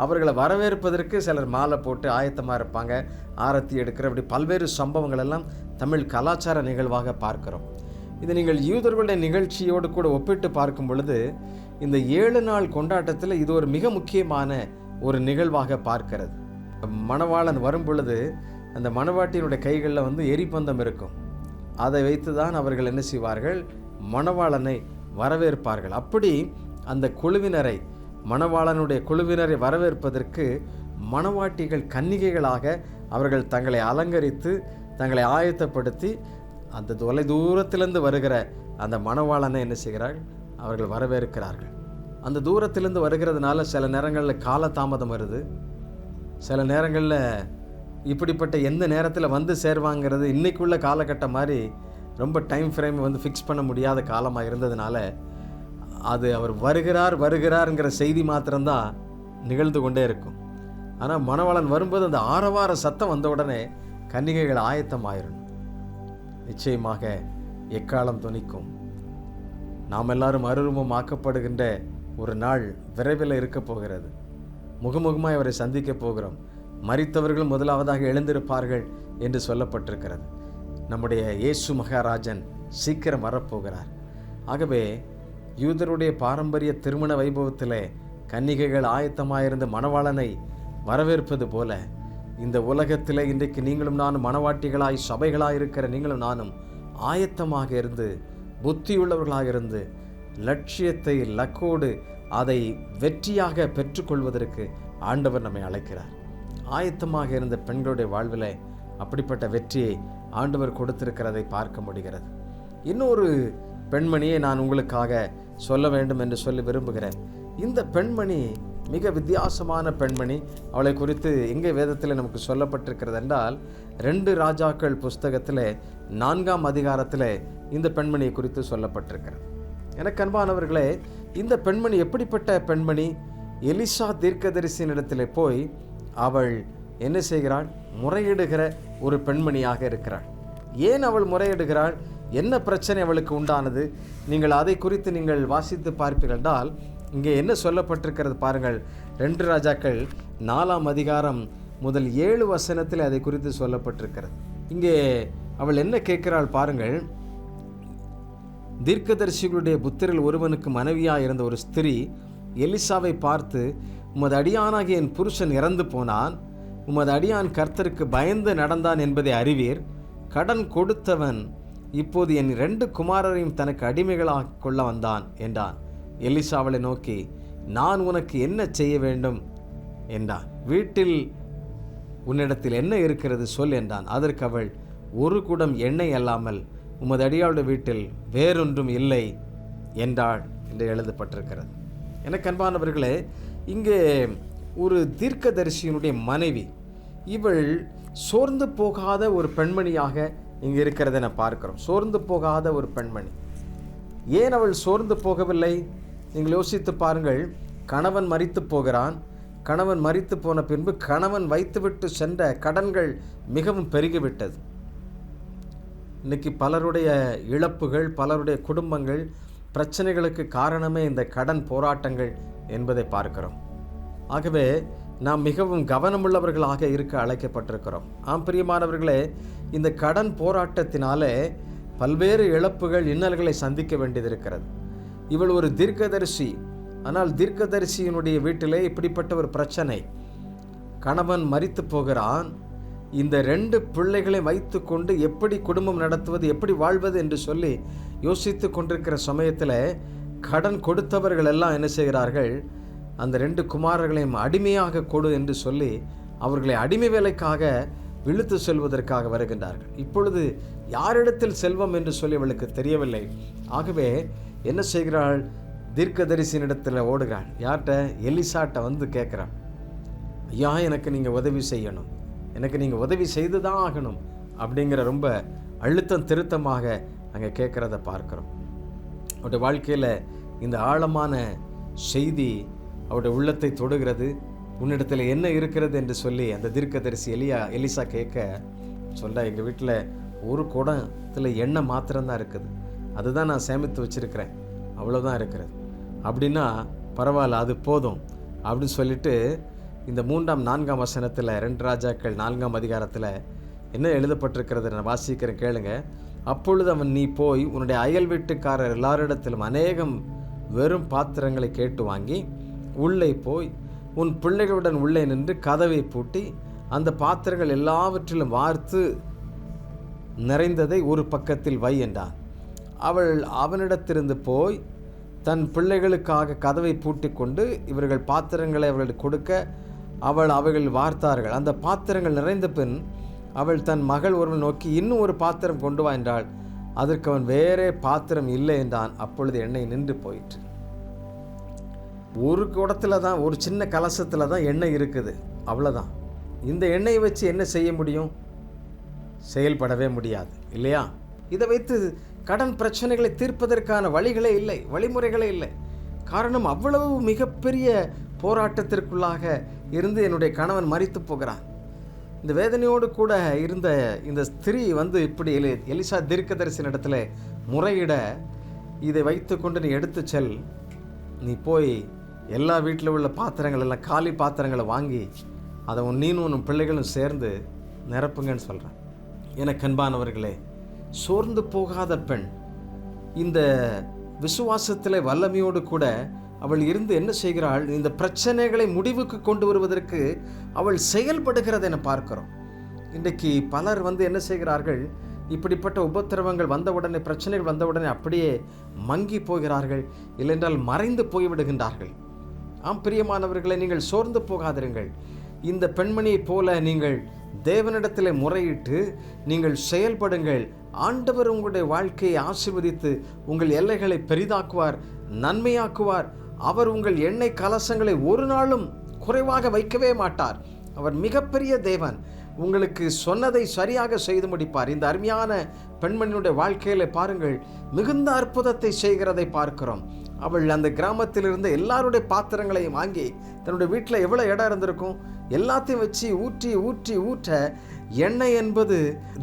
அவர்களை வரவேற்பதற்கு சிலர் மாலை போட்டு ஆயத்தமாக இருப்பாங்க, ஆரத்தி எடுக்கிற, இப்படி பல்வேறு சம்பவங்கள் எல்லாம் தமிழ் கலாச்சார நிகழ்வாக பார்க்கிறோம். இது நீங்கள் யூதர்களுடைய நிகழ்ச்சியோடு கூட ஒப்பிட்டு பார்க்கும் பொழுது இந்த 7 நாள் கொண்டாட்டத்தில் இது ஒரு மிக முக்கியமான ஒரு நிகழ்வாக பார்க்கிறது. மணவாளன் வரும் பொழுது அந்த மணவாட்டியினுடைய கைகளில் எரிபந்தம் இருக்கும். அதை வைத்து தான் அவர்கள் என்ன செய்வார்கள், மணவாளனை வரவேற்பார்கள். அப்படி அந்த குழுவினரை, மணவாளனுடைய குழுவினரை வரவேற்பதற்கு மணவாட்டிகள் கன்னிகைகளாக அவர்கள் தங்களை அலங்கரித்து தங்களை ஆயத்தப்படுத்தி அந்த தொலை தூரத்திலிருந்து வருகிற அந்த மணவாளனை என்ன செய்கிறார்கள், அவர்கள் வரவேற்கிறார்கள். அந்த தூரத்திலிருந்து வருகிறதுனால சில நேரங்களில் காலதாமதம் வருது. சில நேரங்களில் இப்படிப்பட்ட எந்த நேரத்தில் வந்து சேருவாங்கிறது இன்றைக்குள்ள காலகட்டம் மாதிரி ரொம்ப டைம் ஃப்ரேம் ஃபிக்ஸ் பண்ண முடியாத காலமாக இருந்ததுனால அது அவர் வருகிறார்ங்கிற செய்தி மாத்திரம்தான் நிகழ்ந்து கொண்டே இருக்கும். ஆனால் மணவாளன் வரும்போது அந்த ஆரவார சத்தம் வந்த உடனே கன்னிகைகள் ஆயத்தமாயிரும். நிச்சயமாக எக்காலம் துணிக்கும். நாம் எல்லாரும் மறுரூபம் ஆக்கப்படுகின்ற ஒரு நாள் விரைவில் இருக்க போகிறது. முகமுகமாக அவரை சந்திக்க போகிறோம். மரித்தவர்கள் முதலாவதாக எழுந்திருப்பார்கள் என்று சொல்லப்பட்டிருக்கிறது. நம்முடைய இயேசு மகாராஜன் சீக்கிரம் வரப்போகிறார். ஆகவே யூதருடைய பாரம்பரிய திருமண வைபவத்திலே கன்னிகைகள் ஆயத்தமாயிருந்த மணவாளனை வரவேற்பது போல இந்த உலகத்தில் இன்றைக்கு நீங்களும் நானும் மணவாட்டிகளாய் சபைகளாய் இருக்கிற நீங்களும் நானும் ஆயத்தமாக இருந்து புத்தியுள்ளவர்களாக இருந்து லட்சியத்தை லக்கோடு அதை வெற்றியாக பெற்றுக்கொள்வதற்கு ஆண்டவர் நம்மை அழைக்கிறார். ஆயத்தமாக இருந்த பெண்களுடைய வாழ்வில் அப்படிப்பட்ட வெற்றியை ஆண்டவர் கொடுத்திருக்கிறதை பார்க்க முடிகிறது. இன்னொரு பெண்மணியை நான் உங்களுக்காக சொல்ல வேண்டும் என்று சொல்லி விரும்புகிறேன். இந்த பெண்மணி மிக வித்தியாசமான பெண்மணி. அவளை குறித்து எங்கே வேதத்தில் நமக்கு சொல்லப்பட்டிருக்கிறது என்றால் 2 ராஜாக்கள் புஸ்தகத்தில் 4ஆம் அதிகாரத்தில் இந்த பெண்மணியை குறித்து சொல்லப்பட்டிருக்கிறது. எனக்கு அன்பானவர்களே, இந்த பெண்மணி எப்படிப்பட்ட பெண்மணி? எலிசா தீர்க்கதரிசியினிடத்தில் போய் அவள் என்ன செய்கிறாள்? முறையிடுகிற ஒரு பெண்மணியாக இருக்கிறாள். ஏன் அவள் முறையிடுகிறாள்? என்ன பிரச்சனை அவளுக்கு உண்டானது? நீங்கள் அதை குறித்து நீங்கள் வாசித்து பார்ப்பீர்கள் என்றால் இங்கே என்ன சொல்லப்பட்டிருக்கிறது பாருங்கள். 2 ராஜாக்கள் 4ஆம் அதிகாரம் முதல் 7 வசனத்தில் அதை குறித்து சொல்லப்பட்டிருக்கிறது. இங்கே அவள் என்ன கேட்கிறாள் பாருங்கள். தீர்க்கதரிசிகளுடைய புத்திரில் ஒருவனுக்கு மனைவியாக இருந்த ஒரு ஸ்திரீ எலிசாவை பார்த்து, உமது அடியானாகிய என் புருஷன் இறந்து போனான், உமது அடியான் கர்த்தருக்கு பயந்து நடந்தான் என்பதை அறிவீர். கடன் கொடுத்தவன் இப்போது என் 2 குமாரரையும் தனக்கு அடிமைகளாக கொள்ள வந்தான் என்றான். எலிசா அவளை நோக்கி, நான் உனக்கு என்ன செய்ய வேண்டும் என்றான். வீட்டில் உன்னிடத்தில் என்ன இருக்கிறது சொல் என்றான். அதற்கு அவள், 1 குடம் எண்ணெய் அல்லாமல் உமது அடியாளுடைய வீட்டில் வேறொன்றும் இல்லை என்றாள் என்று எழுதப்பட்டிருக்கிறது. எனக்கு அன்பானவர்களே, இங்கே ஒரு தீர்க்கதரிசியினுடைய மனைவி, இவள் சோர்ந்து போகாத ஒரு பெண்மணியாக இங்கே இருக்கிறதை நான் பார்க்கிறோம். சோர்ந்து போகாத ஒரு பெண்மணி. ஏன் அவள் சோர்ந்து போகவில்லை? நீங்கள் யோசித்து பாருங்கள். கணவன் மரித்து போகிறான். கணவன் மரித்து போன பின்பு கணவன் வைத்துவிட்டு சென்ற கடன்கள் மிகவும் பெருகிவிட்டது. இன்னைக்கு பலருடைய இழப்புகள், பலருடைய குடும்பங்கள் பிரச்சனைகளுக்கு காரணமே இந்த கடன் போராட்டங்கள் என்பதை பார்க்கிறோம். ஆகவே நாம் மிகவும் கவனமுள்ளவர்களாக இருக்க அழைக்கப்பட்டிருக்கிறோம். பிரியமானவர்களே, இந்த கடன் போராட்டத்தினாலே பல்வேறு இழப்புகள், இன்னல்களை சந்திக்க வேண்டியது இருக்கிறது. இவள் ஒரு தீர்க்கதரிசி. ஆனால் தீர்க்கதரிசியினுடைய வீட்டிலே இப்படிப்பட்ட ஒரு பிரச்சனை. கணவன் மரித்து போகிறான். இந்த 2 பிள்ளைகளை வைத்து கொண்டு எப்படி குடும்பம் நடத்துவது, எப்படி வாழ்வது என்று சொல்லி யோசித்து கொண்டிருக்கிற சமயத்தில் கடன் கொடுத்தவர்கள் எல்லாம் என்ன செய்கிறார்கள்? அந்த 2 குமாரர்களையும் அடிமையாக கொடு என்று சொல்லி அவர்களை அடிமை வேலைக்காக இழுத்து செல்வதற்காக வருகின்றார்கள். இப்பொழுது யாரிடத்தில் செல்வம் என்று சொல்லி அவளுக்கு தெரியவில்லை. ஆகவே என்ன செய்கிறாள்? தீர்க்கதரிசியினிடத்தில் ஓடுகிறாள். யார்கிட்ட? எலிசாட்ட கேட்குறாள், ஐயா, எனக்கு நீங்கள் உதவி செய்யணும், எனக்கு நீங்கள் உதவி செய்து தான் ஆகணும் அப்படிங்கிற ரொம்ப அழுத்தம் திருத்தமாக அங்கே கேட்குறத பார்க்குறோம். அவருடைய வாழ்க்கையில் இந்த ஆழமான செய்தி அவருடைய உள்ளத்தை தொடுகிறது. உன்னிடத்தில் என்ன இருக்கிறது என்று சொல்லி அந்த தீர்க்கதரிசி எலிசா கேட்க சொல்ல, எங்கள் வீட்டில் ஒரு குடத்தில் எண்ணெய் மாத்திரம்தான் இருக்குது, அதுதான் நான் சேமித்து வச்சுருக்கிறேன், அவ்வளோதான் இருக்கிறது அப்படின்னா பரவாயில்ல, அது போதும் அப்படின்னு சொல்லிட்டு இந்த 3ஆம் 4ஆம் வசனத்தில் 2 ராஜாக்கள் 4ஆம் அதிகாரத்தில் என்ன எழுதப்பட்டிருக்கிறது நான் வாசிக்கிறேன் கேளுங்க. அப்பொழுது அவன், நீ போய் உன்னுடைய அயல் வீட்டுக்காரர் எல்லாரிடத்திலும் அநேகம் வெறும் பாத்திரங்களை கேட்டு வாங்கி உள்ளே போய் உன் பிள்ளைகளுடன் உள்ளே நின்று கதவை பூட்டி அந்த பாத்திரங்கள் எல்லாவற்றிலும் வார்த்து நிறைந்ததை ஒரு பக்கத்தில் வை என்றான். அவள் அவனிடத்திலிருந்து போய் தன் பிள்ளைகளுக்காக கதவை பூட்டி கொண்டு இவர்கள் பாத்திரங்களை அவர்களுக்கு கொடுக்க அவைகள் வார்த்தார்கள். அந்த பாத்திரங்கள் நிறைந்த பின் அவள் தன் மகள் ஒருவன் நோக்கி, இன்னும் ஒரு பாத்திரம் கொண்டு வா என்றாள். அதற்கு அவன், வேறே பாத்திரம் இல்லை என்றான். அப்பொழுது எண்ணெய் நின்று போயிற்று. ஒரு குடத்துல தான், ஒரு சின்ன கலசத்தில் தான் எண்ணெய் இருக்குது, அவ்வளோதான். இந்த எண்ணெயை வச்சு என்ன செய்ய முடியும்? செயல்படவே முடியாது இல்லையா? இதை வைத்து கடன் பிரச்சனைகளை தீர்ப்பதற்கான வழிகளே இல்லை, வழிமுறைகளே இல்லை. காரணம், அவ்வளவு மிகப்பெரிய போராட்டத்திற்குள்ளாக இருந்து என்னுடைய கணவன் மரித்து போகிறான். இந்த வேதனையோடு கூட இருந்த இந்த ஸ்திரீ இப்படி எலிசா தீர்க்கதரிசியின் இடத்துல முறையிட, இதை வைத்து கொண்டு நீ எடுத்து செல், நீ போய் எல்லா வீட்டில் உள்ள பாத்திரங்கள் எல்லாம் காலி பாத்திரங்களை வாங்கி அதை நீனும் உன் பிள்ளைகளும் சேர்ந்து நிரப்புங்கன்னு சொல்கிறான். எனக்கு அன்பானவர்களே, சோர்ந்து போகாத பெண் இந்த விசுவாசத்தில் வல்லமையோடு கூட அவள் இருந்து என்ன செய்கிறாள்? இந்த பிரச்சனைகளை முடிவுக்கு கொண்டு வருவதற்கு அவள் செயல்படுகிறதை என பார்க்கிறோம். இன்றைக்கு பலர் என்ன செய்கிறார்கள்? இப்படிப்பட்ட உபத்திரவங்கள் வந்தவுடனே, பிரச்சனைகள் வந்தவுடனே அப்படியே மங்கி போகிறார்கள், இல்லைன்றால் மறைந்து போய்விடுகின்றார்கள். ஆம் பிரியமானவர்களை, நீங்கள் சோர்ந்து போகாதிருங்கள். இந்த பெண்மணியைப் போல நீங்கள் தேவனிடத்தில் முறையிட்டு நீங்கள் செயல்படுங்கள். ஆண்டவர் உங்களுடைய வாழ்க்கையை ஆசீர்வதித்து உங்கள் எல்லைகளை பெரிதாக்குவார், நன்மையாக்குவார். அவர் உங்கள் எண்ணெய் கலசங்களை ஒரு நாளும் குறைவாக வைக்கவே மாட்டார். அவர் மிகப்பெரிய தேவன், உங்களுக்கு சொன்னதை சரியாக செய்து முடிப்பார். இந்த அருமையான பெண்மணியுடைய வாழ்க்கையில் பாருங்கள், மிகுந்த அற்புதத்தை செய்கிறதை பார்க்கிறோம். அவள் அந்த கிராமத்தில் இருந்த எல்லாருடைய பாத்திரங்களையும் வாங்கி, தன்னுடைய வீட்டில் எவ்வளோ இடம் இருந்திருக்கும், எல்லாத்தையும் வச்சு ஊற்றி ஊற்றி ஊற்ற, எண்ணெய் என்பது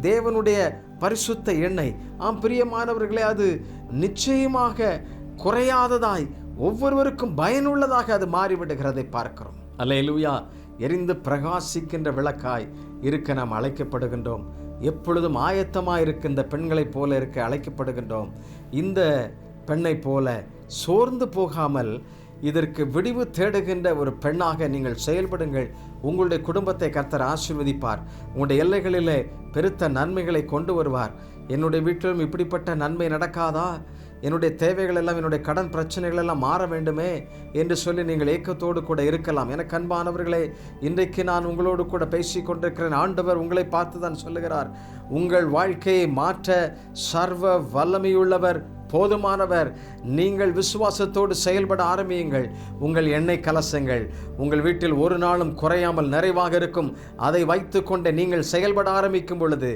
தேவனுடைய பரிசுத்த எண்ணெய். ஆம் பிரியமானவர்களே, அது நிச்சயமாக குறையாததாய் ஒவ்வொருவருக்கும் பயனுள்ளதாக அது மாறிவிடுகிறதை பார்க்கிறோம். அல்லேலூயா. எரிந்து பிரகாசிக்கின்ற விளக்காய் இருக்க நாம் அழைக்கப்படுகின்றோம். எப்பொழுதும் ஆயத்தமாக இருக்கின்ற பெண்களைப் போல இருக்க அழைக்கப்படுகின்றோம். இந்த பெண்ணை போல சோர்ந்து போகாமல் இதற்கு விடிவு தேடுகின்ற ஒரு பெண்ணாக நீங்கள் செயல்படுங்கள். உங்களுடைய குடும்பத்தை கர்த்தர் ஆசீர்வதிப்பார். உங்களுடைய எல்லைகளிலே பெருத்த நன்மைகளை கொண்டு வருவார். என்னுடைய வீட்டிலும் இப்படிப்பட்ட நன்மை நடக்காதா? என்னுடைய தேவைகள் எல்லாம், என்னுடைய கடன் பிரச்சனைகள் எல்லாம் மாற வேண்டுமே என்று சொல்லி நீங்கள் ஏக்கத்தோடு கூட இருக்கலாம். எனக்கு அன்பானவர்களே, இன்றைக்கு நான் உங்களோடு கூட பேசி கொண்டிருக்கிறேன். ஆண்டவர் உங்களை பார்த்து தான் சொல்லுகிறார், உங்கள் வாழ்க்கையை மாற்ற சர்வ வல்லமையுள்ளவர், போதுமானவர். நீங்கள் விசுவாசத்தோடு செயல்பட ஆரம்பியுங்கள். உங்கள் எண்ணெய் கலசங்கள் உங்கள் வீட்டில் ஒரு நாளும் குறையாமல் நிறைவாக இருக்கும். அதை வைத்து கொண்டு நீங்கள் செயல்பட ஆரம்பிக்கும் பொழுது,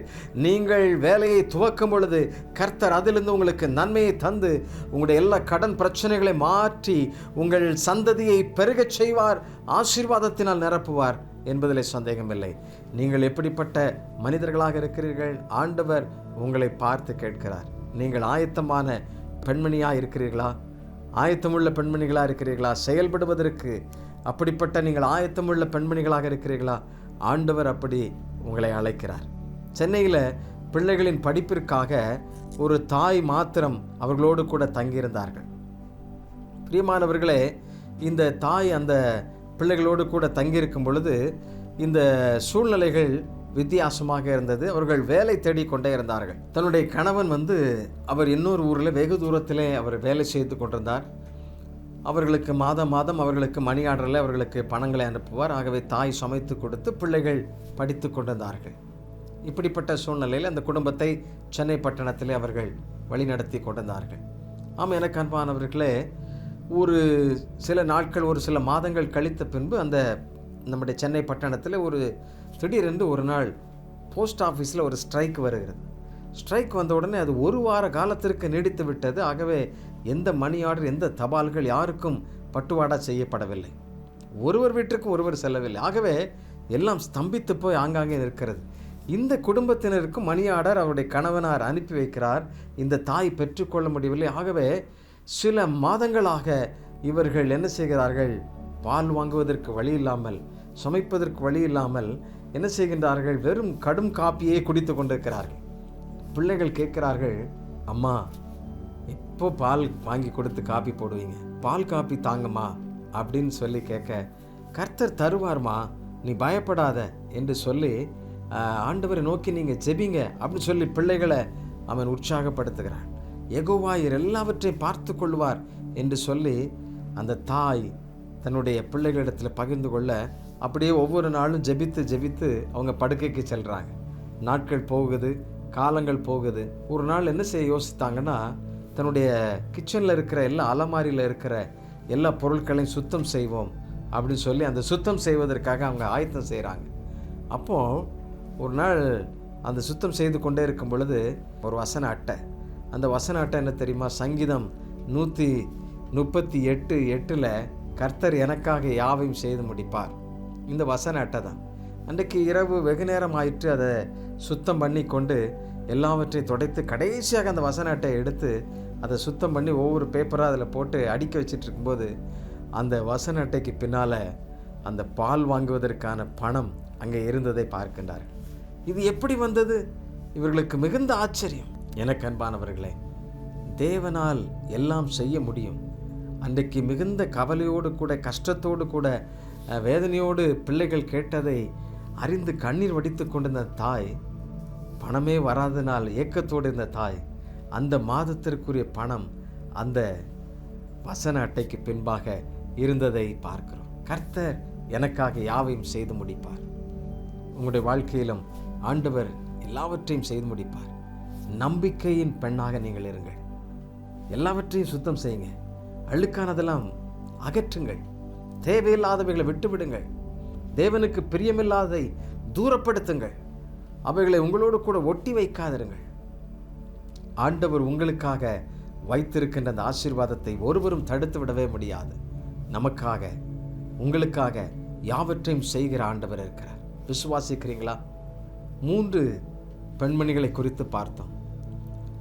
நீங்கள் வேலையை துவக்கும் பொழுது, கர்த்தர் அதிலிருந்து உங்களுக்கு நன்மையை தந்து உங்களுடைய எல்லா கடன் பிரச்சனைகளை மாற்றி உங்கள் சந்ததியை பெருகச் செய்வார், ஆசீர்வாதத்தினால் நிரப்புவார் என்பதிலே சந்தேகமில்லை. நீங்கள் எப்படிப்பட்ட மனிதர்களாக இருக்கிறீர்கள்? ஆண்டவர் உங்களை பார்த்து கேட்கிறார். நீங்கள் ஆயத்தமான பெண்மணியாக இருக்கிறீர்களா? ஆயத்தமுள்ள பெண்மணிகளாக இருக்கிறீர்களா? செயல்படுவதற்கு அப்படிப்பட்ட நீங்கள் ஆயத்தமுள்ள பெண்மணிகளாக இருக்கிறீர்களா? ஆண்டவர் அப்படி உங்களை அழைக்கிறார். சென்னையில் பிள்ளைகளின் படிப்பிற்காக ஒரு தாய் மாத்திரம் அவர்களோடு கூட தங்கியிருந்தார்கள். பிரியமானவர்களே, இந்த தாய் அந்த பிள்ளைகளோடு கூட தங்கியிருக்கும் பொழுது இந்த சூழ்நிலைகள் வித்தியாசமாக இருந்தது. அவர்கள் வேலை தேடிக்கொண்டே இருந்தார்கள். தன்னுடைய கணவன் அவர் இன்னொரு ஊரில் வெகு தூரத்திலே அவர் வேலை செய்து கொண்டிருந்தார். அவர்களுக்கு மாதம் அவர்களுக்கு மணி ஆர்டரில் அவர்களுக்கு பணங்களை அனுப்புவார். ஆகவே தாய் சமைத்து கொடுத்து பிள்ளைகள் படித்து கொண்டிருந்தார்கள். இப்படிப்பட்ட சூழ்நிலையில் அந்த குடும்பத்தை சென்னை பட்டணத்திலே அவர்கள் வழிநடத்தி கொண்டிருந்தார்கள். ஆமாம், எனக்கு அன்பானவர்களே, ஒரு சில நாட்கள், ஒரு சில மாதங்கள் கழித்த பின்பு அந்த நம்முடைய சென்னை பட்டணத்தில் திடீரென்று ஒரு நாள் போஸ்ட் ஆஃபீஸில் ஒரு ஸ்ட்ரைக் வருகிறது. ஸ்ட்ரைக் வந்த உடனே அது ஒரு வார காலத்திற்கு நீடித்து விட்டது. ஆகவே எந்த மணி ஆர்டர், எந்த தபால்கள் யாருக்கும் பட்டுவாடா செய்யப்படவில்லை. ஒருவர் வீட்டிற்கு ஒருவர் செல்லவில்லை. ஆகவே எல்லாம் ஸ்தம்பித்து போய் ஆங்காங்கே நிற்கிறது. இந்த குடும்பத்தினருக்கு மணி ஆர்டர் அவருடைய கணவனார் அனுப்பி வைக்கிறார். இந்த தாய் பெற்றுக்கொள்ள முடியவில்லை. ஆகவே சில மாதங்களாக இவர்கள் என்ன செய்கிறார்கள்? பால் வாங்குவதற்கு வழி இல்லாமல், சமைப்பதற்கு வழி இல்லாமல் என்ன செய்கின்றார்கள்? வெறும் கடும் காப்பியே குடித்து கொண்டிருக்கிறார்கள். பிள்ளைகள் கேட்கிறார்கள், அம்மா எப்போ பால் வாங்கி கொடுத்து காப்பி போடுவீங்க? பால் காப்பி தாங்கம்மா அப்படின்னு சொல்லி கேட்க, கர்த்தர் தருவார்மா, நீ பயப்படாத என்று சொல்லி ஆண்டவரை நோக்கி நீங்கள் ஜெபிங்க அப்படின்னு சொல்லி பிள்ளைகளை அவன் உற்சாகப்படுத்துகிறான். யெகோவாயர் எல்லாவற்றையும் பார்த்து கொள்வார் என்று சொல்லி அந்த தாய் தன்னுடைய பிள்ளைகளிடத்தில் பகிர்ந்து கொள்ள, அப்படியே ஒவ்வொரு நாளும் ஜெபித்து அவங்க படுக்கைக்கு செல்கிறாங்க. நாட்கள் போகுது, காலங்கள் போகுது. ஒரு நாள் என்ன செய்ய யோசித்தாங்கன்னா, தன்னுடைய கிச்சனில் இருக்கிற எல்லா அலமாரியில் இருக்கிற எல்லா பொருட்களையும் சுத்தம் செய்வோம் அப்படின்னு சொல்லி அந்த சுத்தம் செய்வதற்காக அவங்க ஆயத்தம் செய்கிறாங்க. அப்போது ஒரு நாள் அந்த சுத்தம் செய்து கொண்டே இருக்கும் பொழுது ஒரு வசன அட்டை, அந்த வசன அட்டை என்ன தெரியுமா? சங்கீதம் 138:8 கர்த்தர் எனக்காக யாவையும் செய்து முடிப்பார். இந்த வசன அட்டை தான். அன்றைக்கு இரவு வெகு நேரம் ஆயிற்று. அதை சுத்தம் பண்ணி கொண்டு எல்லாவற்றையும் துடைத்து கடைசியாக அந்த வசன அட்டையை எடுத்து அதை சுத்தம் பண்ணி ஒவ்வொரு பேப்பராக அதில் போட்டு அடுக்கி வச்சிட்டு இருக்கும்போது அந்த வசன அட்டைக்கு பின்னால் அந்த பால் வாங்குவதற்கான பணம் அங்கே இருந்ததை பார்க்கின்றார்கள். இது எப்படி வந்தது? இவர்களுக்கு மிகுந்த ஆச்சரியம். எனக்கு அன்பானவர்களே, தேவனால் எல்லாம் செய்ய முடியும். அன்றைக்கு மிகுந்த கவலையோடு கூட, கஷ்டத்தோடு கூட, வேதனையோடு பிள்ளைகள் கேட்டதை அறிந்து கண்ணீர் வடித்து கொண்டிருந்த தாய், பணமே வராதனால் ஏக்கத்தோடு இருந்த தாய், அந்த மாதத்திற்குரிய பணம் அந்த வசன அட்டைக்கு பின்பாக இருந்ததை பார்க்கிறோம். கர்த்தர் எனக்காக யாவையும் செய்து முடிப்பார். உங்களுடைய வாழ்க்கையிலும் ஆண்டவர் எல்லாவற்றையும் செய்து முடிப்பார். நம்பிக்கையின் பெண்ணாக நீங்கள் இருங்கள். எல்லாவற்றையும் சுத்தம் செய்யுங்க. அழுக்கானதெல்லாம் அகற்றுங்கள். தேவையில்லாதவைகளை விட்டுவிடுங்கள். தேவனுக்கு பிரியமில்லாததை தூரப்படுத்துங்கள். அவைகளை உங்களோடு கூட ஒட்டி வைக்காதிருங்கள். ஆண்டவர் உங்களுக்காக வைத்திருக்கின்ற அந்த ஆசீர்வாதத்தை ஒருவரும் தடுத்து விடவே முடியாது. நமக்காக, உங்களுக்காக யாவற்றையும் செய்கிற ஆண்டவர் இருக்கிறார். விசுவாசிக்கிறீங்களா? 3 பெண்மணிகளை குறித்து பார்த்தோம்.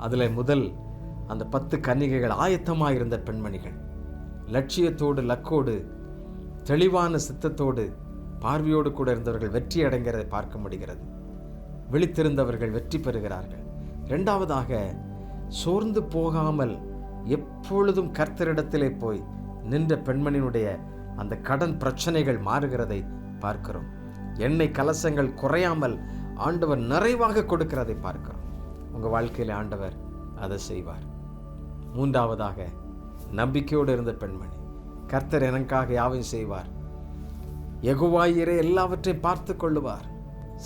அதில் முதல் அந்த 10 கன்னிகைகள் ஆயத்தமாக இருந்த பெண்மணிகள், லட்சியத்தோடு, லக்கோடு, தெளிவான சித்தத்தோடு, பார்வையோடு கூட இருந்தவர்கள் வெற்றி அடைகிறதை பார்க்க முடிகிறது. விழித்திருந்தவர்கள் வெற்றி பெறுகிறார்கள். 2வதாக, சோர்ந்து போகாமல் எப்பொழுதும் கர்த்தரிடத்திலே போய் நின்ற பெண்மணியினுடைய அந்த கடன் பிரச்சனைகள் மாறுகிறதை பார்க்கிறோம். எண்ணெய் கலசங்கள் குறையாமல் ஆண்டவர் நிறைவாக கொடுக்கிறதை பார்க்கிறோம். உங்கள் வாழ்க்கையில் ஆண்டவர் அதை செய்வார். 3வதாக, நம்பிக்கையோடு இருந்த பெண்மணி, கர்த்தர் எனக்காக யாவையும் செய்வார், யெகோவாயரே எல்லாவற்றையும் பார்த்து கொள்ளுவார்.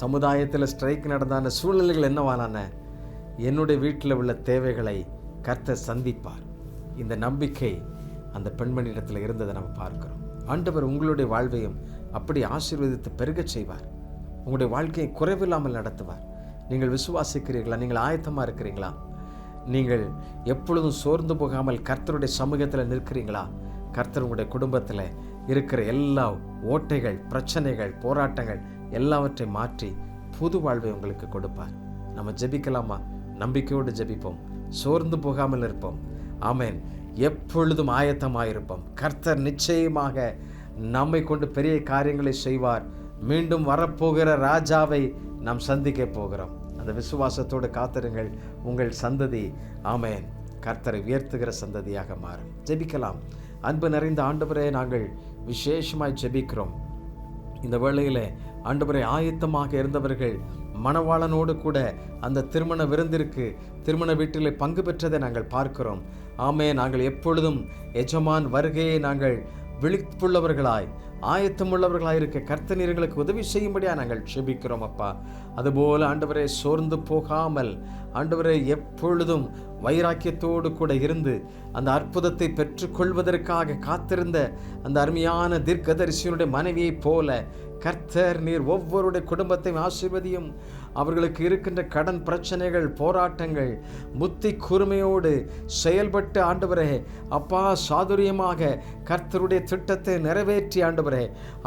சமுதாயத்தில் ஸ்ட்ரைக் நடந்தான சூழ்நிலைகள் என்னவான, என்னுடைய வீட்டில் உள்ள தேவைகளை கர்த்தர் சந்திப்பார். இந்த நம்பிக்கை அந்த பெண்மணியிடத்தில் இருந்ததை நம்ம பார்க்கிறோம். ஆண்டவர் உங்களுடைய வாழ்வையும் அப்படி ஆசீர்வதித்து பெருகச் செய்வார். உங்களுடைய வாழ்க்கையை குறைவில்லாமல் நடத்துவார். நீங்கள் விசுவாசிக்கிறீர்களா? நீங்கள் ஆயத்தமாக இருக்கிறீங்களா? நீங்கள் எப்பொழுதும் சோர்ந்து போகாமல் கர்த்தருடைய சமூகத்தில் நிற்கிறீங்களா? கர்த்தர் உங்களுடைய குடும்பத்தில் இருக்கிற எல்லா ஓட்டைகள், பிரச்சனைகள், போராட்டங்கள் எல்லாவற்றையும் மாற்றி புது வாழ்வை உங்களுக்கு கொடுப்பார். நம்ம ஜெபிக்கலாமா? நம்பிக்கையோடு ஜெபிப்போம். சோர்ந்து போகாமல் இருப்போம். ஆமென். எப்பொழுதும் ஆயத்தமாயிருப்போம். கர்த்தர் நிச்சயமாக நம்மை கொண்டு பெரிய காரியங்களை செய்வார். மீண்டும் வரப்போகிற ராஜாவை நாம் சந்திக்க போகிறோம். அந்த விசுவாசத்தோடு காத்திருங்கள். உங்கள் சந்ததி ஆமென் கர்த்தரை உயர்த்துகிற சந்ததியாக மாறும். ஜெபிக்கலாம். அன்பு நிறைந்த ஆண்டவரே, நாங்கள் விசேஷமாய் ஜெபிக்கிறோம். இந்த வேளையில் ஆண்டவரே, ஆயத்தமாக இருந்தவர்கள் மணவாளனோடு கூட அந்த திருமண விருந்திற்கு, திருமண வீட்டிலே பங்கு பெற்றதை நாங்கள் பார்க்கிறோம். ஆமே, நாங்கள் எப்பொழுதும் எஜமான் வருகையை நாங்கள் விழிப்புள்ளவர்களாய், ஆயத்தமுள்ளவர்களாக இருக்க கர்த்தர் எங்களுக்கு உதவி செய்யும்படியாக நாங்கள் ஜெபிக்கிறோம் அப்பா. அதுபோல் ஆண்டவரே, சோர்ந்து போகாமல் ஆண்டவரே எப்பொழுதும் வைராக்கியத்தோடு கூட இருந்து அந்த அற்புதத்தை பெற்றுக்கொள்வதற்காக காத்திருந்த அந்த அருமையான தீர்க்கதரிசியினுடைய மனைவியைப் போல கர்த்தர் நீர் ஒவ்வொருடைய குடும்பத்தையும் ஆசீர்வதியும். அவர்களுக்கு இருக்கின்ற கடன் பிரச்சனைகள், போராட்டங்கள் புத்தி கூர்மையோடு செயல்பட்டு ஆண்டவரே அப்பா சாதுரியமாக கர்த்தருடைய திட்டத்தை நிறைவேற்றி ஆண்டவரே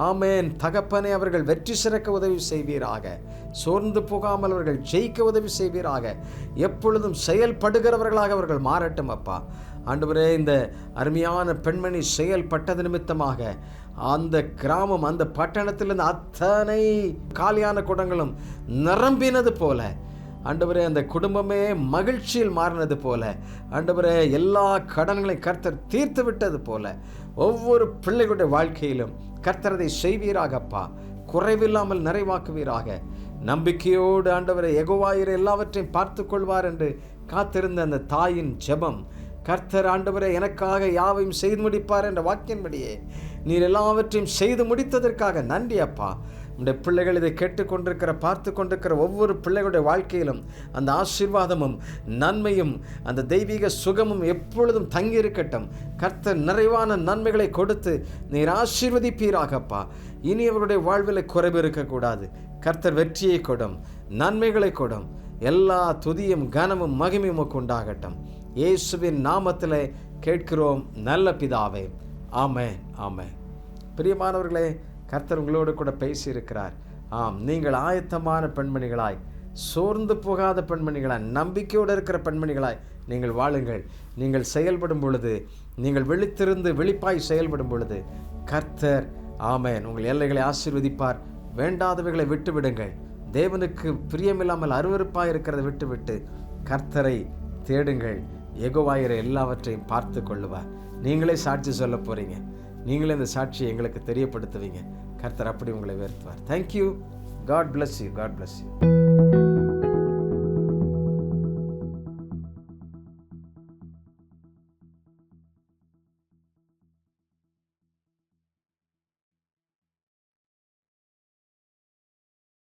ஆமேன் தகப்பனே அவர்கள் வெற்றி சிறக்க உதவி செய்வீராக. சோர்ந்து போகாமல் அவர்கள் ஜெயிக்க உதவி செய்வீராக. எப்பொழுதும் செயல்படுகிறவர்களாக அவர்கள் மாறட்டும் அப்பா. ஆண்டவரே, இந்த அருமையான பெண்மணி செயல்பட்டது நிமித்தமாக அந்த கிராமம், அந்த பட்டணத்திலிருந்து அத்தனை காலியான குடங்களும் நிரம்பினது போல ஆண்டவரே, அந்த குடும்பமே மகிழ்ச்சியில் மாறினது போல ஆண்டவரே, எல்லா கடன்களையும் கர்த்தர் தீர்த்து விட்டது போல ஒவ்வொரு பிள்ளைகளுடைய வாழ்க்கையிலும் கர்த்தர் அதை செய்வீராகப்பா. குறைவில்லாமல் நிறைவாக்குவீராக. நம்பிக்கையோடு ஆண்டவரை யெகோவாயிரு எல்லாவற்றையும் பார்த்து கொள்வார் என்று காத்திருந்த அந்த தாயின் ஜெபம், கர்த்தர் ஆண்டவரை எனக்காக யாவையும் செய்து முடிப்பார் என்ற வாக்கின்படியே நீர் எல்லாவற்றையும் செய்து முடித்ததற்காக நன்றி அப்பா. உடைய பிள்ளைகள் இதை கேட்டுக்கொண்டிருக்கிற, பார்த்து கொண்டிருக்கிற ஒவ்வொரு பிள்ளைகளுடைய வாழ்க்கையிலும் அந்த ஆசீர்வாதமும் நன்மையும் அந்த தெய்வீக சுகமும் எப்பொழுதும் தங்கியிருக்கட்டும். கர்த்தர் நிறைவான நன்மைகளை கொடுத்து நீர் ஆசீர்வதிப்பீராகப்பா. இனி அவருடைய வாழ்வில் குறைவு இருக்கக்கூடாது. கர்த்தர் வெற்றியை கொடும், நன்மைகளை கொடும். எல்லா துதியும் கனமும் மகிமையும் உண்டாகட்டும். இயேசுவின் நாமத்திலே கேட்கிறோம் நல்ல பிதாவே. ஆமென், ஆமென். பிரியமானவர்களே, கர்த்தர் உங்களோடு கூட பேசியிருக்கிறார். ஆம், நீங்கள் ஆயத்தமான பெண்மணிகளாய், சோர்ந்து போகாத பெண்மணிகளாய், நம்பிக்கையோடு இருக்கிற பெண்மணிகளாய் நீங்கள் வாழுங்கள். நீங்கள் செயல்படும் பொழுது, நீங்கள் விழித்திருந்து விழிப்பாய் செயல்படும் பொழுது கர்த்தர் ஆமென் உங்கள் எல்லைகளை ஆசீர்வதிப்பார். வேண்டாதவைகளை விட்டுவிடுங்கள். தேவனுக்கு பிரியமில்லாமல் அருவருப்பாக இருக்கிறத விட்டுவிட்டு கர்த்தரை தேடுங்கள். யெகோவாயிரு எல்லாவற்றையும் பார்த்து கொள்ளுவார். நீங்களே சாட்சி சொல்ல போகிறீங்க. நீங்களே இந்த சாட்சியை எங்களுக்கு தெரியப்படுத்துவீங்க. கர்த்தர் அப்படி உங்களை உயர்த்துவார். Thank you. God bless you. God bless you.